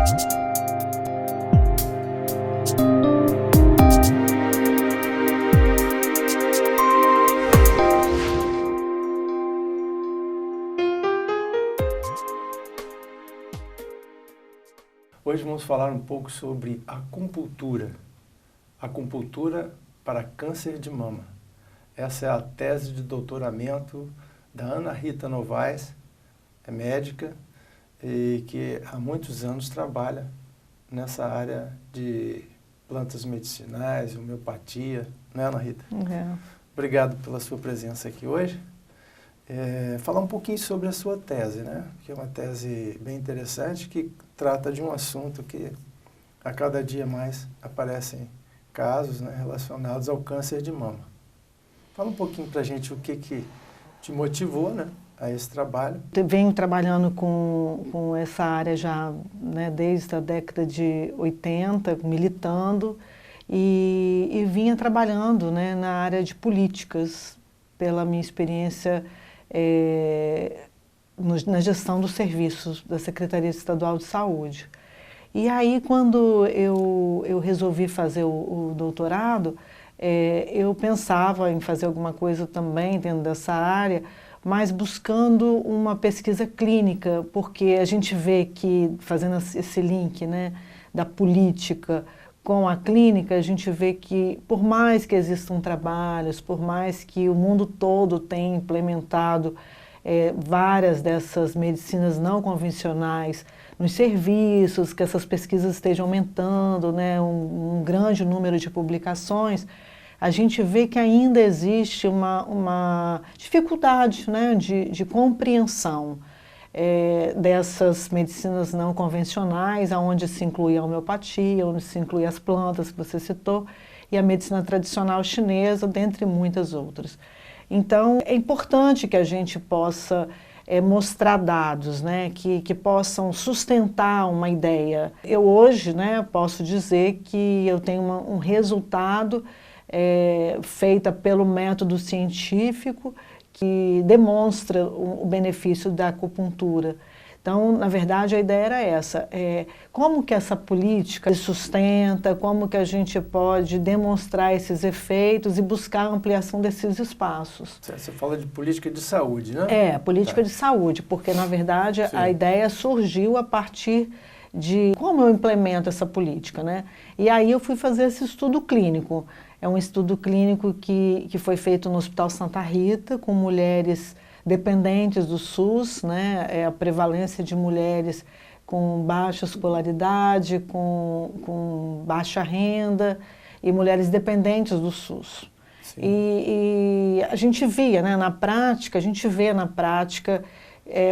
Hoje vamos falar um pouco sobre acupuntura para câncer de mama. Essa é a tese de doutoramento da Ana Rita Novaes, é médica e que há muitos anos trabalha nessa área de plantas medicinais, homeopatia, né, Ana Rita? Obrigado pela sua presença aqui hoje. Falar um pouquinho sobre a sua tese, né? Que é uma tese bem interessante que trata de um assunto que a cada dia mais aparecem casos, né, relacionados ao câncer de mama. Fala um pouquinho para a gente o que te motivou, né, a esse trabalho. Eu venho trabalhando com essa área já, né, desde a década de 80, militando e vinha trabalhando, né, na área de políticas, pela minha experiência na gestão dos serviços da Secretaria Estadual de Saúde. E aí, quando eu resolvi fazer o doutorado, eu pensava em fazer alguma coisa também dentro dessa área, mas buscando uma pesquisa clínica, porque a gente vê que, fazendo esse link, né, da política com a clínica, a gente vê que, por mais que existam trabalhos, por mais que o mundo todo tenha implementado várias dessas medicinas não convencionais nos serviços, que essas pesquisas estejam aumentando, né, um grande número de publicações, a gente vê que ainda existe uma dificuldade, né, de compreensão dessas medicinas não convencionais, onde se inclui a homeopatia, onde se inclui as plantas que você citou, e a medicina tradicional chinesa, dentre muitas outras. Então, é importante que a gente possa mostrar dados, né, que possam sustentar uma ideia. Eu hoje, né, posso dizer que eu tenho um resultado feita pelo método científico que demonstra o benefício da acupuntura. Então, na verdade, a ideia era essa, como que essa política se sustenta, como que a gente pode demonstrar esses efeitos e buscar a ampliação desses espaços. Você fala de política de saúde, né? Política de saúde, porque, na verdade, sim, a ideia surgiu a partir de como eu implemento essa política, né? E aí eu fui fazer esse estudo clínico. É um estudo clínico que foi feito no Hospital Santa Rita, com mulheres dependentes do SUS, né, a prevalência de mulheres com baixa escolaridade, com baixa renda e mulheres dependentes do SUS. E a gente via, né, na prática,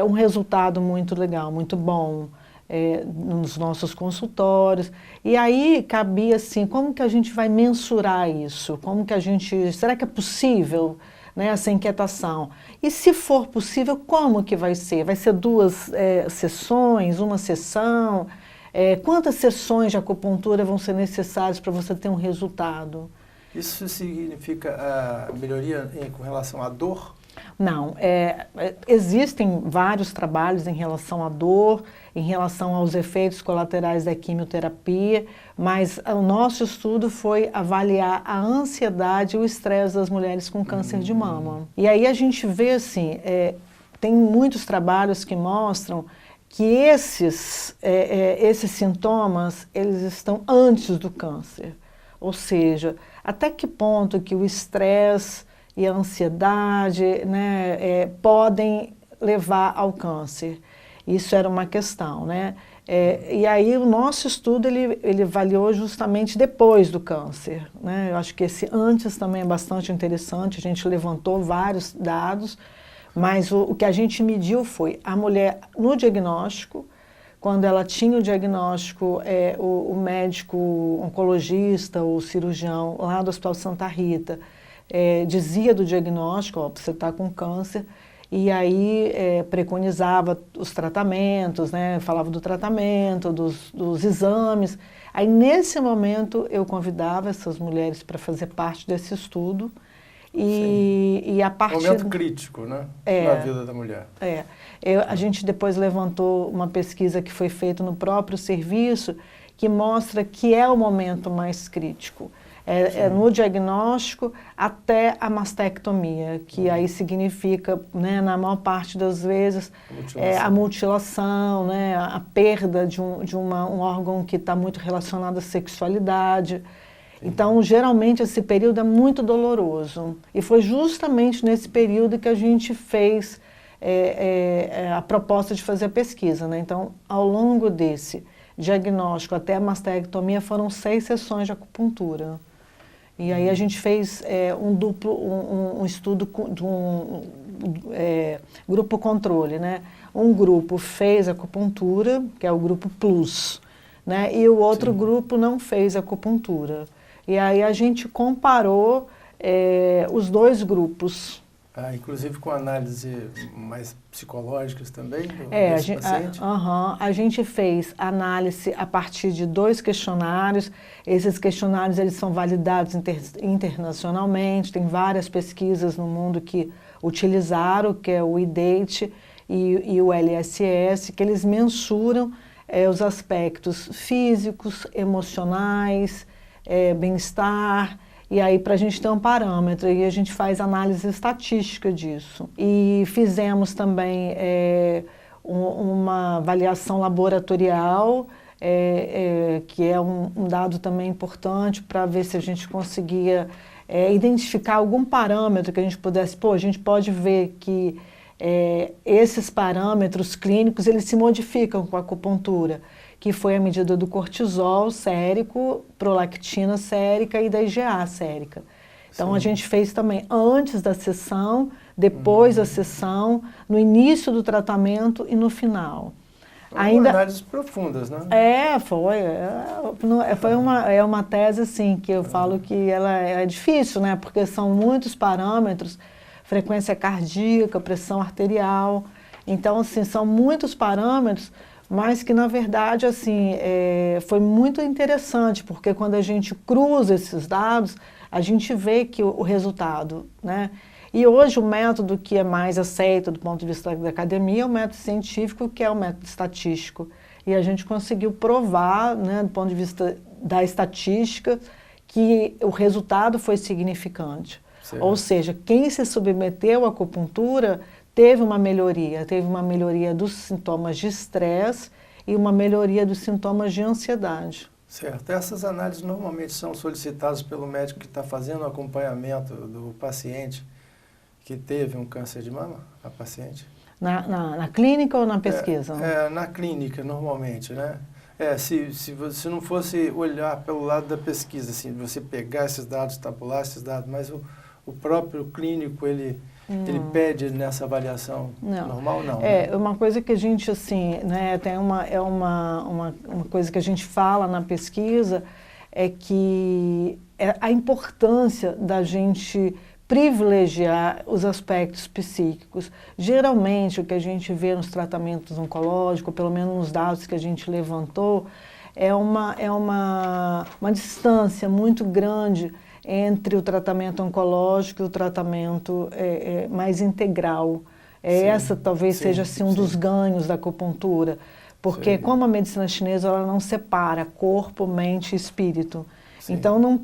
um resultado muito legal, muito bom nos nossos consultórios. E aí cabia assim, como que a gente vai mensurar isso? Será que é possível, né, essa inquietação? E se for possível, como que vai ser? Vai ser 2 sessões, uma sessão? Quantas sessões de acupuntura vão ser necessárias para você ter um resultado? Isso significa melhoria com relação à dor? Não, existem vários trabalhos em relação à dor, em relação aos efeitos colaterais da quimioterapia, mas o nosso estudo foi avaliar a ansiedade e o estresse das mulheres com câncer de mama. E aí a gente vê assim, tem muitos trabalhos que mostram que esses sintomas, eles estão antes do câncer. Ou seja, até que ponto que o estresse e a ansiedade, né, podem levar ao câncer. Isso era uma questão, né? E aí o nosso estudo, ele avaliou justamente depois do câncer, né? Eu acho que esse antes também é bastante interessante, a gente levantou vários dados, mas o que a gente mediu foi a mulher no diagnóstico, quando ela tinha o diagnóstico, o médico oncologista, o cirurgião lá do Hospital Santa Rita, dizia do diagnóstico, ó, você está com câncer, e aí preconizava os tratamentos, né, falava do tratamento, dos exames. Aí nesse momento eu convidava essas mulheres para fazer parte desse estudo, E a partir... Momento crítico, né? Na vida da mulher. A gente depois levantou uma pesquisa que foi feita no próprio serviço, que mostra que é o momento mais crítico. No diagnóstico até a mastectomia, que aí significa, né, na maior parte das vezes, a mutilação, né, a perda de um órgão que está muito relacionado à sexualidade. Então, geralmente, esse período é muito doloroso. E foi justamente nesse período que a gente fez a proposta de fazer a pesquisa, né? Então, ao longo desse diagnóstico até a mastectomia, foram 6 sessões de acupuntura. E aí a gente fez um estudo de grupo controle, né? Um grupo fez acupuntura, que é o grupo Plus, né? E o outro grupo não fez acupuntura. E aí a gente comparou os 2 grupos. Inclusive com análise mais psicológicas também desse paciente? A gente fez análise a partir de 2 questionários. Esses questionários eles são validados internacionalmente, tem várias pesquisas no mundo que utilizaram, que é o IDATE e o LSS, que eles mensuram os aspectos físicos, emocionais, bem-estar. E aí, para a gente ter um parâmetro, e a gente faz análise estatística disso. E fizemos também uma avaliação laboratorial, que é um dado também importante para ver se a gente conseguia identificar algum parâmetro que a gente pudesse... a gente pode ver que esses parâmetros clínicos, eles se modificam com a acupuntura, que foi a medida do cortisol sérico, prolactina sérica e da IgA sérica. Então, a gente fez também antes da sessão, depois da sessão, no início do tratamento e no final. Análises profundas, né? Foi uma tese, assim, que eu falo que ela é difícil, né? Porque são muitos parâmetros, frequência cardíaca, pressão arterial. Então, assim, são muitos parâmetros, mas que, na verdade, assim, foi muito interessante, porque quando a gente cruza esses dados, a gente vê que o resultado, né? E hoje o método que é mais aceito do ponto de vista da academia é o método científico, que é o método estatístico. E a gente conseguiu provar, né, do ponto de vista da estatística, que o resultado foi significante. Certo. Ou seja, quem se submeteu à acupuntura teve uma melhoria dos sintomas de estresse e uma melhoria dos sintomas de ansiedade. Certo. Essas análises normalmente são solicitadas pelo médico que está fazendo o acompanhamento do paciente que teve um câncer de mama, a paciente? Na clínica ou na pesquisa? Na clínica, normalmente, né? Se você não fosse olhar pelo lado da pesquisa, assim, você pegar esses dados, tabular esses dados, mas o próprio clínico, ele pede nessa avaliação normal, não? Uma coisa que a gente, assim, né, tem uma coisa que a gente fala na pesquisa, é que a importância da gente privilegiar os aspectos psíquicos. Geralmente, o que a gente vê nos tratamentos oncológicos, pelo menos nos dados que a gente levantou, é uma distância muito grande entre o tratamento oncológico e o tratamento mais integral. Essa talvez seja assim, um dos ganhos da acupuntura, porque como a medicina chinesa ela não separa corpo, mente e espírito. Sim. Então não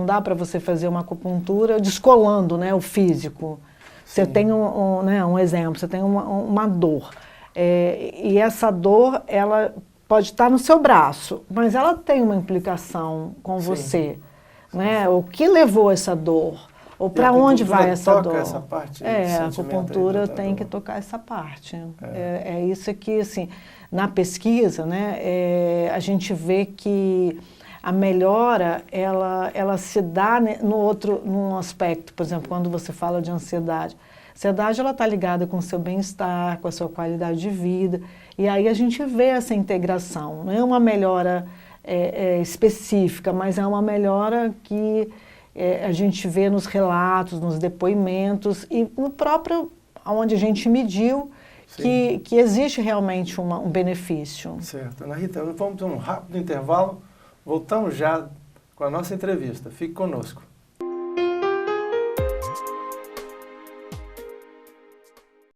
dá para você fazer uma acupuntura descolando, né, o físico. Sim. Você tem um exemplo, você tem uma dor, e essa dor ela pode estar no seu braço, mas ela tem uma implicação com você. Né? O que levou essa dor? Ou para onde vai essa dor? Essa parte a acupuntura tem que tocar essa parte. É isso que, assim, na pesquisa, né, a gente vê que a melhora, ela se dá num aspecto, por exemplo, quando você fala de ansiedade. A ansiedade, ela está ligada com o seu bem-estar, com a sua qualidade de vida, e aí a gente vê essa integração. Não é uma melhora específica, mas é uma melhora que a gente vê nos relatos, nos depoimentos e no próprio, onde a gente mediu, que existe realmente um benefício. Certo. Ana Rita, vamos ter um rápido intervalo, voltamos já com a nossa entrevista. Fique conosco.